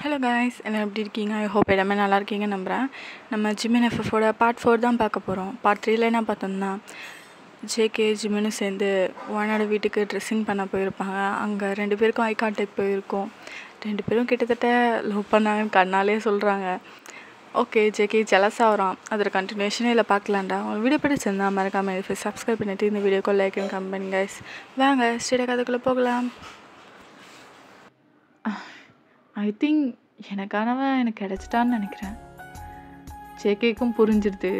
Hello guys, எல்லாம் எப்படி இருக்கீங்க? ஐ ஹோப் எல்லாமே நல்லா இருக்கீங்க நம்புகிறேன். நம்ம ஜிமின் எஃப்எஃபோட பார்ட் 4 தான் பார்க்க போகிறோம். பார்ட் 3ல என்ன பார்த்தோம்னா, ஜேகே ஜிமினும் சேர்ந்து வானோட வீட்டுக்கு ட்ரெஸ்ஸிங் பண்ண போயிருப்பாங்க. அங்கே 2 பேருக்கும் ஐ கான்டாக்ட் போயிருக்கும். 2 பேரும் கிட்டத்தட்ட லவ் பண்ணாங்கன்னு கண்ணாலே சொல்கிறாங்க. ஓகே, ஜேகே ஜெலஸ் ஆகிறான். அதோட கண்டினியூஷனே இல்லை பார்க்கலான்டா. உங்களுக்கு வீடியோ பிடிச்சிருந்தா மறக்காமல் சப்ஸ்கிரைப் பண்ணிவிட்டு இந்த வீடியோக்கு லைக் அண்ட் கமெண்ட் பண்ணுங்க கைஸ். வாங்க ஸ்டேடியா கதைக்குள்ளே போகலாம். ஐ திங்க் எனக்கானவன் எனக்கு கிடச்சிட்டான்னு நினைக்கிறேன். ஜேகேக்கும் புரிஞ்சிடுது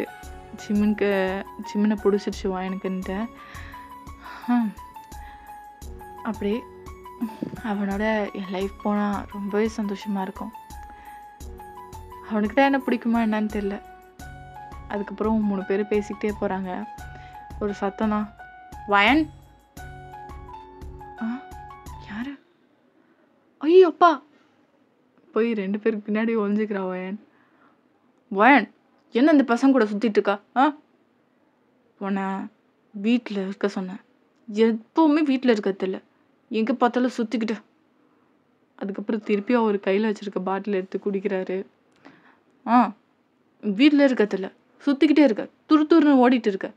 ஜிம்மினை பிடிச்சிருச்சு வாயனுக்குன்ட்டு. அப்படியே அவனோட என் லைஃப் போனால் ரொம்பவே சந்தோஷமாக இருக்கும். அவனுக்கு தான் என்ன பிடிக்குமா என்னன்னு தெரில. அதுக்கப்புறம் 3 பேர் பேசிக்கிட்டே போகிறாங்க. ஒரு சத்தம் தான், வயன். யாரு? ஐயோ அப்பா! போய் 2 பேருக்கு பின்னாடி ஒழிஞ்சிக்கிறா வயன். வயன், என்ன இந்த பசங்க கூட சுற்றிட்டு இருக்கா? உன்னை வீட்டில் இருக்க சொன்னேன். எப்போவுமே வீட்டில் இருக்கிறதில்ல, எங்கே பார்த்தாலும் சுற்றிக்கிட்டு. அதுக்கப்புறம் திருப்பி அவர் கையில் வச்சுருக்க பாட்டில் எடுத்து குடிக்கிறாரு. வீட்டில் இருக்கிறதில்ல, சுற்றிக்கிட்டே இருக்க, துருன்னு ஓடிட்டு இருக்க.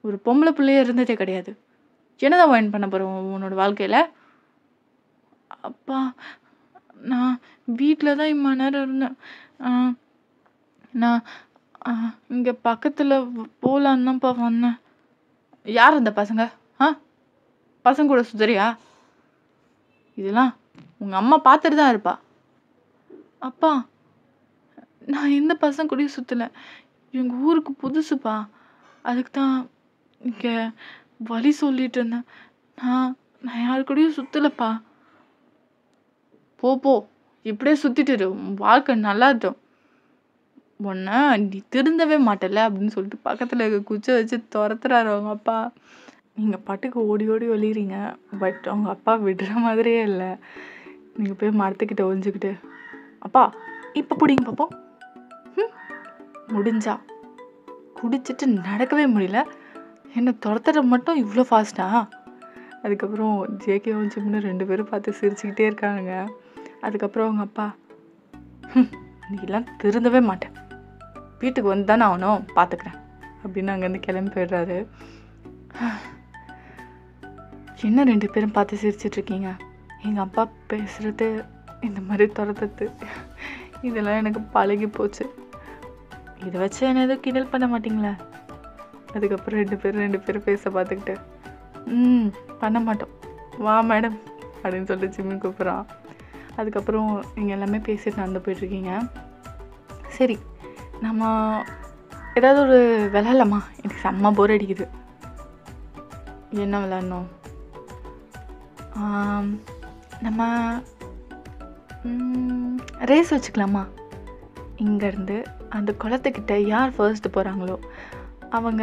ஒரு பொம்பளை பிள்ளையே இருந்ததே கிடையாது. என்னதான் வயன் பண்ண போகிறோம் உன்னோட வாழ்க்கையில்? அப்பா, நான் வீட்டில் தான் இம்மா நேரம் இருந்தேன். நான் இங்கே பக்கத்தில் போகலான்னு தான்ப்பா வந்தேன். யார் அந்த பசங்க? பசங்க கூட சுத்தறியா? இதெல்லாம் உங்கள் அம்மா பார்த்துட்டு தான் இருப்பா. அப்பா, நான் எந்த பசங்க கூடயும் சுற்றலை. எங்கள் ஊருக்கு புதுசுப்பா, அதுக்கு தான் இங்கே வழி சொல்லிட்டு இருந்தேன். நான் யாரு கூடயும் சுற்றலைப்பா. போ, இப்படியே சுற்றிட்டு வாழ்க்கை நல்லா இருக்கும். உன்னை நீ திருந்தவே மாட்டல அப்படின்னு சொல்லிட்டு பக்கத்தில் இருக்க குச்சை வச்சு துரத்துறாரு அவங்க அப்பா. நீங்கள் பாட்டுக்கு ஓடி ஒளிகிறீங்க. பட் அவங்க அப்பா விடுற மாதிரியே இல்லை. நீங்கள் போய் மரத்துக்கிட்ட ஒழிஞ்சுக்கிட்டு, அப்பா இப்போ பிடிங்க பார்ப்போம். முடிஞ்சா குடிச்சிட்டு நடக்கவே முடியல, என்ன துரத்துற மட்டும் இவ்வளோ ஃபாஸ்ட்டா? அதுக்கப்புறம் ஜேகே ஒழிச்சுன்னு 2 பேரும் பார்த்து சிரிச்சுக்கிட்டே இருக்காங்க. அதுக்கப்புறம் அவங்க அப்பா, நீலாம் திருந்தவே மாட்டேன், வீட்டுக்கு வந்து தானே ஆகணும், பார்த்துக்கிறேன் அப்படின்னு அங்கேருந்து கிளம்பி போயிடுறாரு. என்ன 2 பேரும் பார்த்து சிரிச்சிட்ருக்கீங்க? எங்கள் அப்பா பேசுகிறது, இந்த மாதிரி துரத்துறது, இதெல்லாம் எனக்கு பழகி போச்சு. இதை வச்சு என்ன எதுவும் கிண்டல் பண்ண மாட்டிங்களே? அதுக்கப்புறம் 2 பேரும் பேச பார்த்துக்கிட்டு, பண்ண மாட்டோம், வா மேடம் அப்படின்னு சொல்லிட்டு ஜிம்மின் கூப்பிட்றான். அதுக்கப்புறம் நீங்கள் எல்லாமே பேசிட்டு நடந்து போயிட்டுருக்கீங்க. சரி, நம்ம ஏதாவது ஒரு விளையாடலாமா? எனக்கு செம்ம போர் அடிக்குது. என்ன விளையாடணும்? நம்ம ரேஸ் வச்சுக்கலாமா? இங்கேருந்து அந்த குளத்துக்கிட்ட யார் ஃபர்ஸ்ட்டு போகிறாங்களோ அவங்க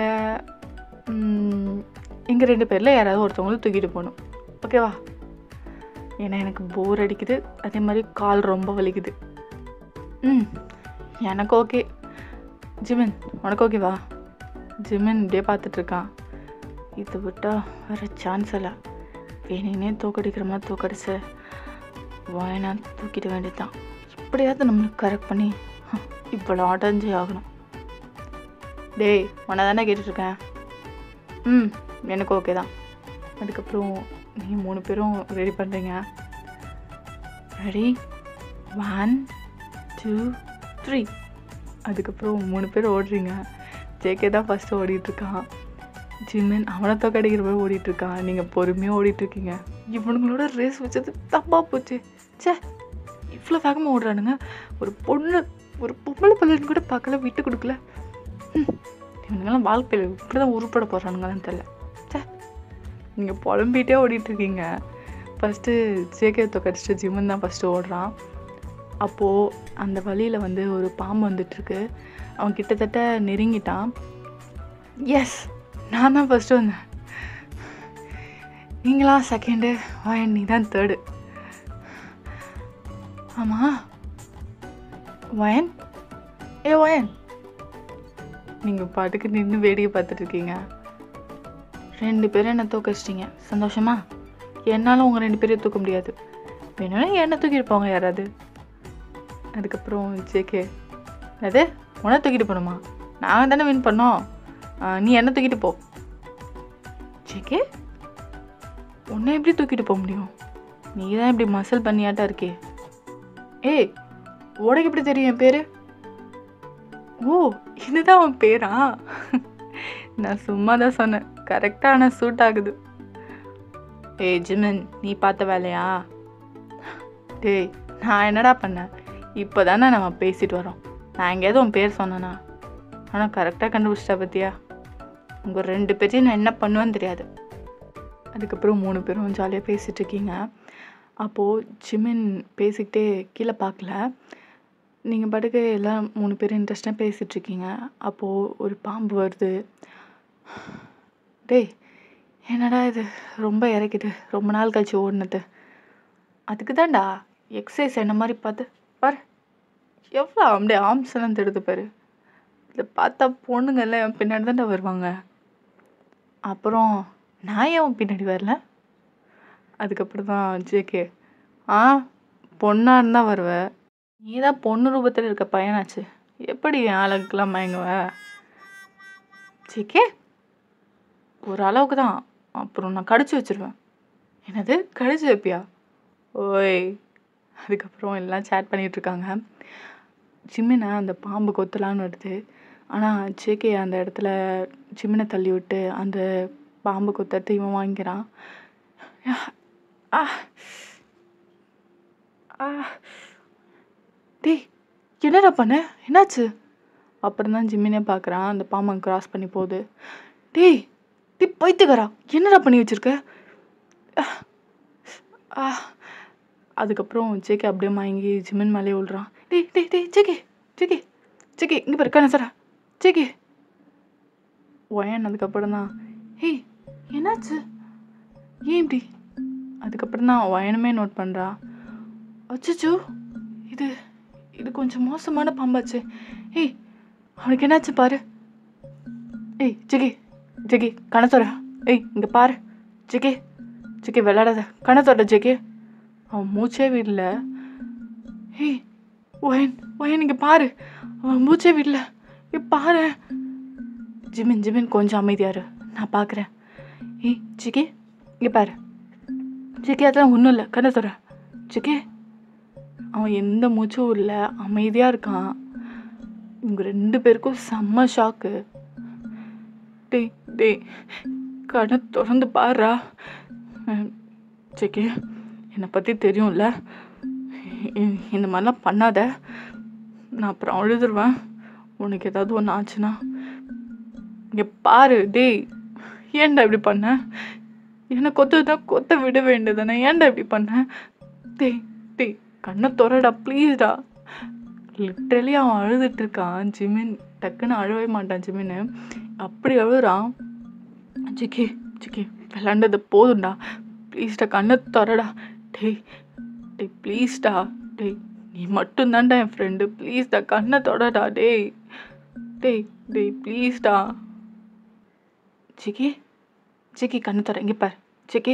எங்கள் 2 பேரில் யாராவது ஒருத்தவங்களும் தூக்கிட்டு போகணும். ஓகேவா? ஏன்னா எனக்கு போர் அடிக்குது, அதே மாதிரி கால் ரொம்ப வலிக்குது. எனக்கு ஓகே. ஜிமின், உனக்கு ஓகேவா? ஜிமின் இப்படியே பார்த்துட்ருக்கான். இதை விட்டால் வேறு சான்ஸ் இல்லை. வேணுன்னே தூக்கடிக்கிற மாதிரி தூக்கடிச்சு வாயினா தூக்கிட வேண்டியதுதான். எப்படியாவது நம்மளுக்கு கரெக்ட் பண்ணி இவ்வளோ அடைஞ்சே ஆகணும். டேய், உன்னை தானே கேட்டுட்ருக்கேன். எனக்கு ஓகே தான். அதுக்கப்புறம் நீங்கள் 3 பேரும் ரெடி பண்ணுறீங்க. ரெடி, 1 2 3. அதுக்கப்புறம் 3 பேர் ஓடுறீங்க. ஜேகே தான் ஃபஸ்ட்டு ஓடிட்டுருக்கான். ஜிமின் அவனை தோக்கடிக்கிற போய் ஓடிட்டுருக்கான். நீங்கள் பொறுமையாக ஓடிட்டுருக்கீங்க. இவனுங்களோட ரேஸ் வச்சது தப்பாக போச்சு. இவ்வளோ வேகமாக ஓடுறானுங்க. ஒரு பொம்பளை பிள்ளைன்னு கூட பார்க்கல, விட்டு கொடுக்கல. இவனுங்கெல்லாம் வாழ்க்கையில் இப்படி தான் உருப்பட போடுறானுங்களான்னு தெரியல. நீங்கள் புலம்பிகிட்டே ஓடிட்டுருக்கீங்க. ஃபஸ்ட்டு ஜேகே தோக்கடிச்சிட்டு ஜிமின் தான் ஃபஸ்ட்டு ஓடுறான். அப்போது அந்த வழியில் வந்து ஒரு பாம்பு வந்துட்டுருக்கு. அவன் கிட்டத்தட்ட நெருங்கிட்டான். எஸ், நான் தான் ஃபஸ்ட்டு வந்தேன். நீங்களா செகண்டு, வயன் நீ தான் தேர்டு. ஆமாம் வயன், வயன், நீங்கள் பாட்டுக்கு நின்று வேடிக்கை பார்த்துட்ருக்கீங்க. 2 பேரும் என்னை தூக்கடிச்சிட்டிங்க, சந்தோஷமா? என்னால் உங்கள் 2 பேரையும் தூக்க முடியாது. வேணும்னா என்னை தூக்கியிருப்பாங்க யாராவது. அதுக்கப்புறம் ஜேகே, அது உன்னை தூக்கிட்டு போகணுமா? நாங்கள் தானே வின் பண்ணோம், நீ என்ன தூக்கிட்டு போ. ஜேகே, உன்னை எப்படி தூக்கிட்டு போக முடியும்? நீ தான் இப்படி மசில் பண்ணியாட்டா இருக்கே. ஏய், உனக்கு எப்படி தெரியும் என் பேர்? ஓ, இதுதான் உன் பேரா? நான் சும்மா தான் சொன்னேன், கரெக்டான சூட் ஆகுது. ஏய் ஜிமின், நீ பார்த்த வேலையா? டேய், நான் என்னடா பண்ணேன்? இப்போ தானே நம்ம பேசிட்டு வரோம். நான் எங்கேயாவது உன் பேர் சொன்னேனா? ஆனால் கரெக்டாக கண்டுபிடிச்சிட்டா பற்றியா? உங்கள் 2 பேரையும் நான் என்ன பண்ணுவேன்னு தெரியாது. அதுக்கப்புறம் 3 பேரும் ஜாலியாக பேசிகிட்டு இருக்கீங்க. அப்போது ஜிமின் பேசிக்கிட்டே கீழே பார்க்கல. நீங்கள் பாட்டுக்கு எல்லாம் 3 பேரும் இன்ட்ரெஸ்டாக பேசிகிட்ருக்கீங்க. அப்போது ஒரு பாம்பு வருது. டேய், என்னடா இது ரொம்ப இறக்கிது, ரொம்ப நாள் கழிச்சு ஓடினது. அதுக்கு தான்டா எக்ஸசைஸ் என்ன மாதிரி பார்த்து பாரு, எவ்வளோ அப்படியே ஆர்ம்ஸ் எல்லாம் தெரியுது பாரு. இதில் பார்த்தா பொண்ணுங்கெல்லாம் என் பின்னாடி தான்டா வருவாங்க. அப்புறம் நான் ஏன் உன் பின்னாடி வரல? அதுக்கப்புறம் தான் ஜேகே, பொண்ணாக இருந்தால் வருவேன், நீ தான் பொண்ணு ரூபத்தில் இருக்க பையனாச்சு, எப்படி என் அழகுக்கெல்லாம் மயங்குவ? ஜேகே, ஒரு அளவுக்கு தான், அப்புறம் நான் கடிச்சு வச்சிருவேன். என்னது, கடிச்சு வைப்பியா? ஓய். அதுக்கப்புறம் எல்லாம் சேட் பண்ணிகிட்ருக்காங்க. ஜிமினை அந்த பாம்பு கொத்தலான்னு வருது. ஆனால் ஜேகே அந்த இடத்துல ஜிமினை தள்ளி விட்டு அந்த பாம்பு கொத்தத்தை இவன் வாங்கிக்கிறான். டேய், என்னடா பண்ண, என்னாச்சு? அப்புறம் தான் ஜிமினே பார்க்குறான், அந்த பாம்பை கிராஸ் பண்ணி போகுது. டேய் டே பைத்துக்கரா, என்னடா பண்ணி வச்சிருக்க? அதுக்கப்புறம் ஜேகே அப்படியே மயங்கி ஜிமின் மேலே விழுறான். டேய் டேய் டேய் ஜேகே ஜேகே ஜேகே, இங்கே பாரு கண்ணசரா ஜேகே. ஒயன் அதுக்கப்புறம் தான், ஏய் என்னாச்சு, ஏன் இப்படி? அதுக்கப்புறம் தான் ஒயனுமே நோட் பண்ணுறா. அச்சோ, இது இது கொஞ்சம் மோசமான பாம்பாச்சு. ஏய், அவனுக்கு என்னாச்சு பாரு. ஏய் ஜெகே ஜெகே, கணத்தோட, ஏய் இங்கே பாரு ஜெகே ஜெகே, விளையாடாத, கணத்தோட ஜெகே. அவன் மூச்சே விடல. ஏய் ஒயன் ஒயன், இங்கே பாரு, அவன் மூச்சே விடல, பாரு. ஜிமின் ஜிமின் கொஞ்சம் அமைதியாரு, நான் பார்க்குறேன். ஏய் ஜெகே, இங்கே பாரு ஜெகே, அதெல்லாம் ஒன்றும் இல்லை, கணத்தோட ஜெகே. அவன் எந்த மூச்சும் இல்லை, அமைதியாக இருக்கான். இவங்க 2 பேருக்கும் செம்ம ஷாக்கு. டேய் டேய், கடை திறந்து பாருடா. ஜெகே, என்னை பற்றி தெரியும்ல, இந்த மாதிரிலாம் பண்ணாத, நான் அப்புறம் அழுதுருவேன் உனக்கு ஏதாவது ஒன்று ஆச்சுன்னா. இங்கே பாரு டேய், ஏன்டா இப்படி பண்ண? என்னை கொத்துதான் கொத்த விட வேண்டியதானே, ஏன்டா இப்படி பண்ண? டேய் டேய், கண்ணை திறடா ப்ளீஸ்டா. லிட்ரலி அவன் அழுதுட்டு இருக்கான். ஜிமின் டக்குன்னு அழவே மாட்டான். ஜிமின்னு அப்படி அழுறான். ஜிக்கி ஜிக்கி, விளாண்டது போதும்டா, ப்ளீஸ்டா கண்ணை திறடா. டேய் டேய் ப்ளீஸ்டா, டேய் நீ மட்டும்தான்டா என் ஃப்ரெண்டு, ப்ளீஸ்டா கண்ணை தொடடா. டேய் டேய் டேய் ப்ளீஸ்டா. ஜிக்கி ஜிக்கி, கண்ணை தர, இங்கே பாரு ஜிக்கி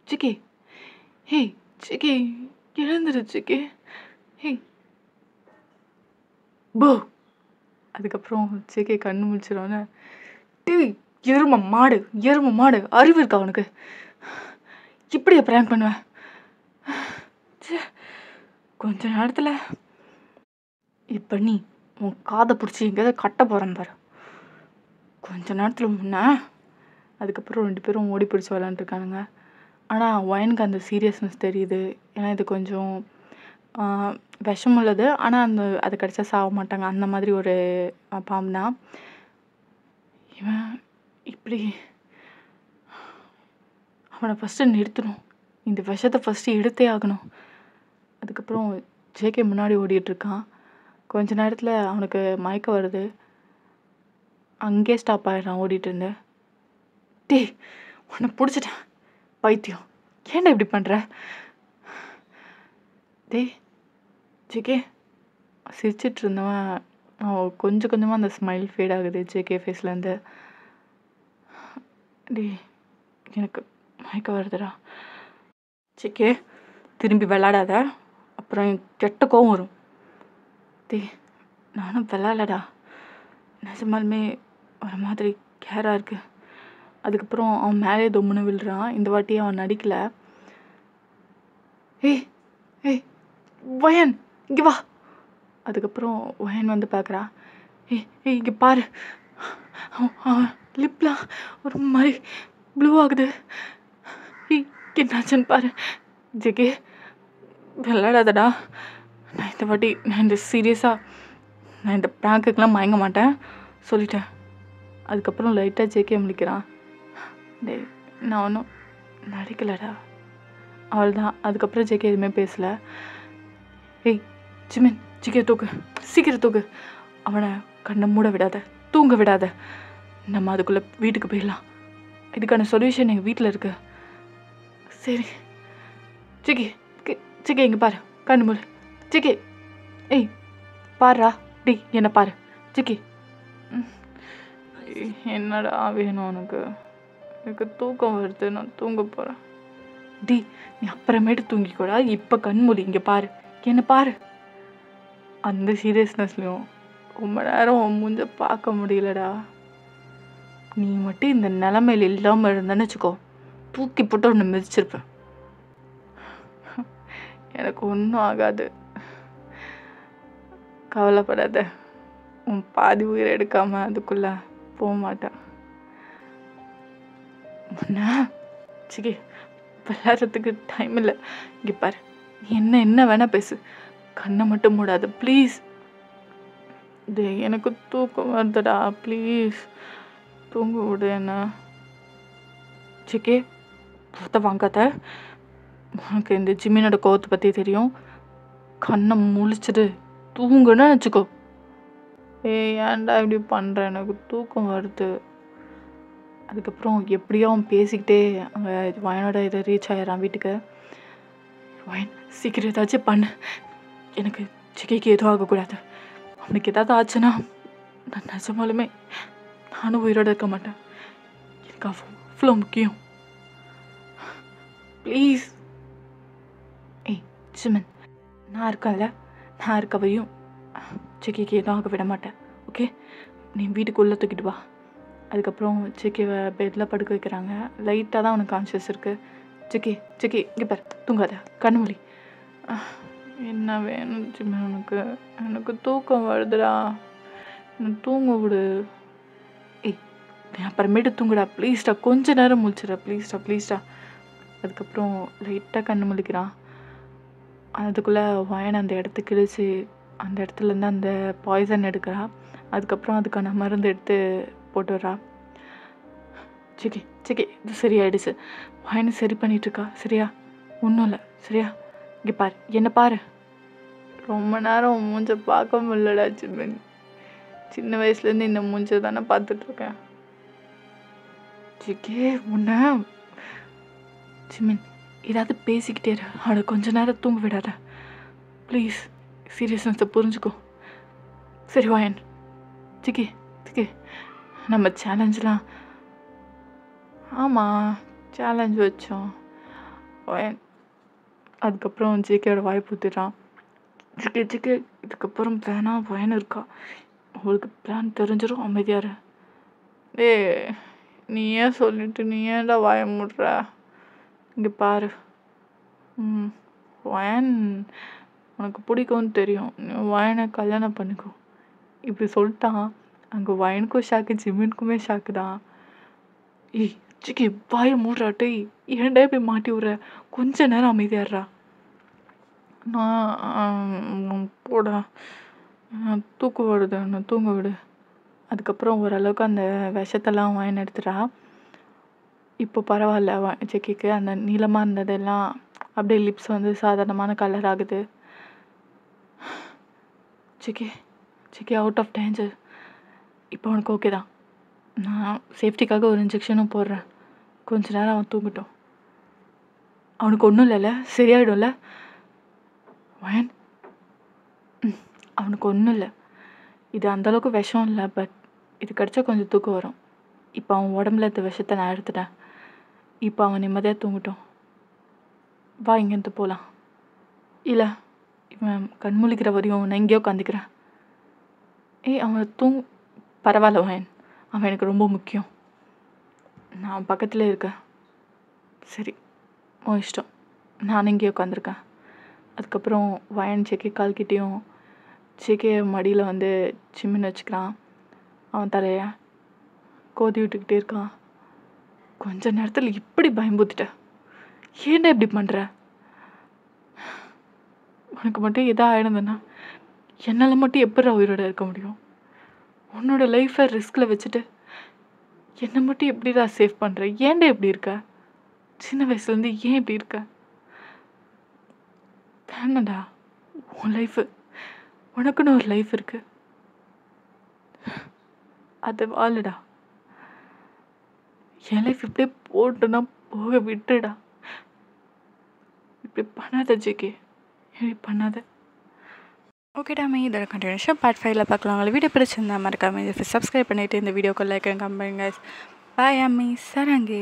ஜிக்கி. ஹேய் ஜிக்கி, எழுந்துரு ஜிக்கி. ஹேய் போ. அதுக்கப்புறம் ஜேகே கண்ணு முடிச்சிடோன்னே, டேய் எரும மாடு எரும மாடு, அறிவு இருக்கா அவனுக்கு, இப்படியே ப்ராங்க் பண்ணுவேன்? கொஞ்ச நேரத்தில் இப்போ நீ உன் காதை பிடிச்சி எங்கேயாவது கட்ட போகிறேன் பாரு, கொஞ்ச நேரத்தில் முன்ன. அதுக்கப்புறம் 2 பேரும் ஓடி பிடிச்சி விளாண்டுருக்கானுங்க. ஆனால் ஒயனுக்கு அந்த சீரியஸ்னஸ் தெரியுது. ஏன்னா இது கொஞ்சம் விஷம் உள்ளது, ஆனால் அது கடிச்சா சாக மாட்டாங்க, அந்த மாதிரி ஒரு பாம்பு தான். இவன் இப்படி அவனை ஃபஸ்ட்டு நிறுத்தணும், இந்த விஷத்தை ஃபஸ்ட்டு எடுத்தே ஆகணும். அதுக்கப்புறம் ஜேகே முன்னாடி ஓடிட்டுருக்கான். கொஞ்ச நேரத்தில் அவனுக்கு மயக்கம் வருது, அங்கே ஸ்டாப் ஆகிடுறான் ஓடிட்டு இருந்து. டேய் உன்னை பிடிச்சிட்டேன் பைத்தியம், ஏன்டா இப்படி பண்ணுற? டேய் ஜேகே. சிரிச்சிட்டு இருந்தவன் கொஞ்சம் கொஞ்சமாக அந்த ஸ்மைல் ஃபேட் ஆகுது ஜேகே ஃபேஸ்லேருந்து. டேய் எனக்கு மயக்கம் வருதுடா. ஜேகே திரும்பி விளாடாத, அப்புறம் கெட்ட கோவம் வரும். டேய் நானும் விளாட்லடா. நிஜமாலுமே ஒரு மாதிரி கேராக இருக்கு. அதுக்கப்புறம் அவன் மேலே தொம்முன்னு விழுறான். இந்த வாட்டி அவன் நடிக்கல. ஏய் ஏய் வயன் இங்கே வா. அதுக்கப்புறம் வயன் வந்து பார்க்குறா. ஏய் ஏய் இங்கே பாரு, அவன் லிப்லாம் ஒரு மாதிரி ப்ளூ ஆகுது. ஏய் என்னாச்சுன்னு பாரு. ஜெகே விளாடாதடா. நான் இந்த வாட்டி நான் இந்த ப்ராங்குக்கெலாம் மயங்க மாட்டேன் சொல்லிட்டேன். அதுக்கப்புறம் லைட்டாக ஜேகே முழிக்கிறான். டேய் நான் ஒன்றும் நடிக்கலடா. அவள் தான். அதுக்கப்புறம் ஜேகே எதுவுமே பேசலை. ஏய் ஜிமின் ஜிகே தூக்கு, சீக்கிரம் தூக்கு. அவனை கண்ணை மூட விடாத, தூங்க விடாத. நம்ம அதுக்குள்ளே வீட்டுக்கு போயிடலாம். இதுக்கான சொல்யூஷன் எங்கள் வீட்டில் இருக்கு. சரி ஜிகே ஜிகே இங்கே பாரு, கண்ணு மூடு. ஜிகே ஏய் பாருடா. டேய் என்னை பாரு ஜிகே. என்னடா வேணும் உனக்கு? எனக்கு தூக்கம் வருது, நான் தூங்க போகிறேன். டி நீ அப்புறமேட்டு தூங்கிக்கூடா. இப்போ கண்மூடி இங்கே பாரு, என்ன பாரு. அந்த சீரியஸ்னஸ்லையும் ரொம்ப நேரம் மூஞ்ச பார்க்க முடியலடா. நீ மட்டும் இந்த நிலைமையில் இல்லாமல் இருந்தேன்னு வச்சுக்கோ, தூக்கி போட்டு ஒன்று மிதிச்சிருப்பேன். எனக்கு ஒன்றும் ஆகாது, கவலைப்படாத. உன் பாதி உயிரை எடுக்காமல் அதுக்குள்ளே போக மாட்டேன். சிக்கி விளையாடுறதுக்கு டைம் இல்லை. இங்கே பாரு, நீ என்ன வேணால் பேசு, கண்ணை மட்டும் மூடாது ப்ளீஸ். டே எனக்கு தூக்கம் வருதுடா, ப்ளீஸ் தூங்க விடு என்ன. சிக்கே புத்த வாங்காத. உனக்கு இந்த ஜிமினோட கோவத்தை பற்றி தெரியும். கண்ணை முழிச்சிட்டு தூங்குன்னு வச்சுக்கோ. ஏன்டா இப்படி பண்ணுற, எனக்கு தூக்கம் வருது. அதுக்கப்புறம் எப்படியோ அவன் பேசிக்கிட்டே அங்கே வயனோட இதை ரீச் ஆகிடறான் வீட்டுக்கு. வயன் சீக்கிரம் ஏதாச்சும் பண்ணு, எனக்கு சிக்கைக்கு எதுவும் ஆகக்கூடாது. அவனுக்கு ஏதாவது ஆச்சுன்னா நான் நிஜமாலுமே நானும் உயிரோடு இருக்க மாட்டேன். எனக்கு அவ்வளோ முக்கியம். ப்ளீஸ். ஏய் ஜிமன் நான் இருக்கேன்ல, நான் இருக்கவையும் சிக்கிக்கு எதுவும் ஆக விட மாட்டேன். ஓகே நீ வீட்டுக்குள்ளே தூக்கிட்டு வா. அதுக்கப்புறம் சிக்கியை பெட்டில் படுக்க வைக்கிறாங்க. லைட்டாக தான் அவனுக்கு கான்ஷியஸ் இருக்குது. சிக்கி இங்கே பாரு, தூங்காத, கண்மொழி. என்ன வேணும் ஜிம்மன் உனக்கு? எனக்கு தூக்கம் வருதுடா, எனக்கு தூங்க விடு. ஏய் நீ அப்புறமேட்டு தூங்குடா ப்ளீஸ்டா, கொஞ்ச நேரம் முழிச்சிடா ப்ளீஸ்டா. அதுக்கப்புறம் லைட்டாக கண்ணு முழிக்கிறான். அதுக்குள்ளே வயன் அந்த இடத்துக்கு கிழிச்சு அந்த இடத்துலேருந்து அந்த பாய்சன் எடுக்கிறா. அதுக்கப்புறம் அதுக்கான மருந்து எடுத்து போட்டு வரா. சிக்கி இது சரியாயிடுச்சு. வயனை சரி பண்ணிகிட்ருக்கா. சரியா? ஒன்றும் இல்லை சரியா? இங்கே பாரு, என்ன பாரு. ரொம்ப நேரம் மூஞ்ச பார்க்க முடியலடா ஜிமின். சின்ன வயசுலேருந்து இந்த மூஞ்ச தானே பார்த்துட்ருக்கேன். சிக்கே உன்ன ஜிமின் ஏதாவது பேசிக்கிட்டே இரு, அவனை கொஞ்ச நேரம் தூங்க விடாத ப்ளீஸ். சீரியஸ்னஸை புரிஞ்சுக்கோ. சரி வயன். சிக்கி நம்ம சேலஞ்செலாம், ஆமாம் சேலஞ்ச் வச்சோம் வயன். அதுக்கப்புறம் ஜிகேயோட வாய் பூத்துட்டான். ஜிகே இதுக்கப்புறம் வேணாம் வயன் இருக்கா, அவளுக்கு பிளான் தெரிஞ்சிடும், அமைதியாரு. நீ ஏன் சொல்லிட்டு நீ ஏன்டா வாய முடுற? இங்கே பாரு, வயன் உனக்கு பிடிக்கும்னு தெரியும், வயனை கல்யாணம் பண்ணிக்கோ. இப்படி சொல்லிட்டான். அங்கே வயனுக்கும் ஷாக்கு, ஜிமினுக்குமே ஷாக்கு தான். ஏய் சிக்கி வாயை மூடுறாட்டே, ஏன்டா இப்படி மாட்டி விட்ற? கொஞ்ச நேரம் அமைதியாடுறா. நான் போடா, தூக்கம் வருது, நான் தூங்க விடு. அதுக்கப்புறம் ஓரளவுக்கு அந்த விஷத்தெல்லாம் வயன் எடுத்துட்டா. இப்போ பரவாயில்ல சிக்கிக்கு. அந்த நீளமாக இருந்ததெல்லாம் அப்படியே லிப்ஸ் வந்து சாதாரணமான கலர் ஆகுது. சிக்கி அவுட் ஆஃப் டேஞ்சர். இப்போ அவனுக்கு ஓகே தான். நான் சேஃப்டிக்காக ஒரு இன்ஜெக்ஷனும் போடுறேன். கொஞ்ச நேரம் அவன் தூங்கட்டும். அவனுக்கு ஒன்றும் இல்லைல்ல, சரியாயிடும்ல வயன்? அவனுக்கு ஒன்றும் இல்லை. இது அந்தளவுக்கு விஷம் இல்லை, பட் இது கிடச்சா கொஞ்சம் தூக்கம் வரும். இப்போ அவன் உடம்புல இருந்த விஷத்தை நான் எடுத்துட்டேன். இப்போ அவன் நிம்மதியாக தூங்கட்டும். வா இங்கேருந்து போகலாம். இல்லை இவன் கண்முழிக்கிற வரையும் நான் இங்கேயோ உட்காந்துக்கிறேன். ஏய் அவன் பரவாயில்ல வயன், அவன் எனக்கு ரொம்ப முக்கியம். நான் பக்கத்தில் இருக்கேன். சரி, உன் இஷ்டம். நான் இங்கேயே உட்காந்துருக்கேன். அதுக்கப்புறம் வயன் செக்கி கால்கிட்டேயும் செக்கிய மடியில் வந்து சிம்மின்னு வச்சுக்கிறான். அவன் தலையை கோதி விட்டுக்கிட்டே இருக்கான். கொஞ்ச நேரத்தில் இப்படி பயம்பூத்திட்ட, ஏன்டா இப்படி பண்ணுற? உனக்கு மட்டும் எதாவது ஆகிடுதுன்னா என்னால் மட்டும் எப்படி உயிரோட இருக்க முடியும்? உன்னோட லைஃப்பை ரிஸ்கில் வச்சுட்டு என்னை மட்டும் எப்படிடா சேவ் பண்ணுற? ஏன்டா இப்படி இருக்க? சின்ன வயசுலேருந்து ஏன் இப்படி இருக்க? தானடா உன் லைஃபு, உனக்குன்னு ஒரு லைஃப் இருக்கு, அதை வாழுடா. என் லைஃப் இப்படியே போட்டுன்னா போக விட்டுடா. இப்படி பண்ணாத ஜேகே, இப்படி பண்ணாத. ஓகே டாமே, இதோட கண்டினியூஷன் பார்ட் 5ல் பார்க்கலாம். உங்களை வீடியோ பிடிச்சிருந்தா மறக்காம சப்ஸ்கிரைப் பண்ணிவிட்டு இந்த வீடியோக்கு லைக் அண்ட் கமெண்ட். பாய் அம்மி, சரங்கே.